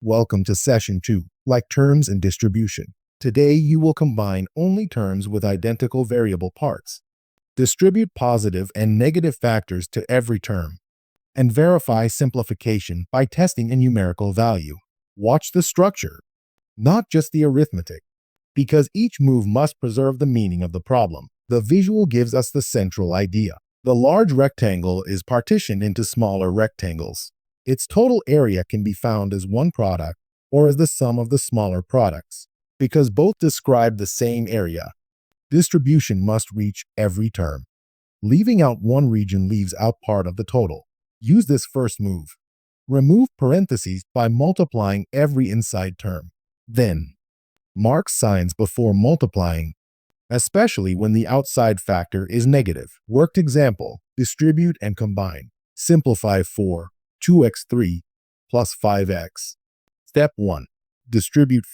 Welcome to Session 2, like terms and distribution. Today you will combine only terms with identical variable parts. Distribute positive and negative factors to every term. And verify simplification by testing a numerical value. Watch the structure, not just the arithmetic, because each move must preserve the meaning of the problem. The visual gives us the central idea. The large rectangle is partitioned into smaller rectangles. Its total area can be found as one product or as the sum of the smaller products. Because both describe the same area, distribution must reach every term. Leaving out one region leaves out part of the total. Use this first move. Remove parentheses by multiplying every inside term. Then, mark signs before multiplying, especially when the outside factor is negative. Worked example, distribute and combine. Simplify 2x3 plus 5x. Step 1. Distribute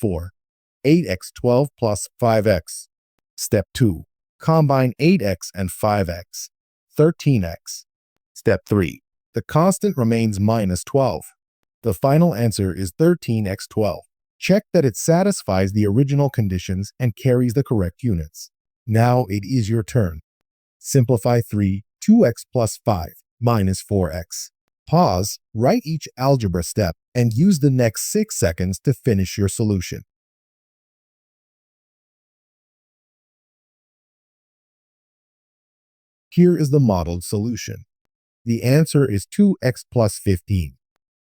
8x12 plus 5x. Step 2. Combine 8x and 5x. 13x. Step 3. The constant remains minus 12. The final answer is 13x12. Check that it satisfies the original conditions and carries the correct units. Now it is your turn. Simplify 2x plus 5 minus 4x. Pause, write each algebra step, and use the next 6 seconds to finish your solution. Here is the modeled solution. The answer is 2x plus 15.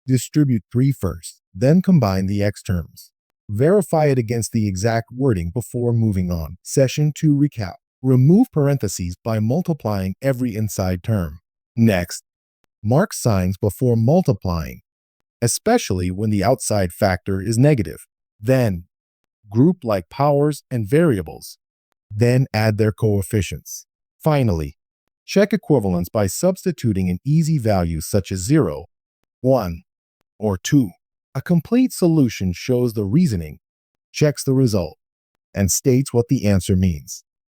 Distribute 3 first, then combine the x terms. Verify it against the exact wording before moving on. Session 2 recap. Remove parentheses by multiplying every inside term. Next, mark signs before multiplying, especially when the outside factor is negative. Then, group like powers and variables. Then add their coefficients. Finally, check equivalence by substituting in easy values such as 0, 1, or 2. A complete solution shows the reasoning, checks the result, and states what the answer means.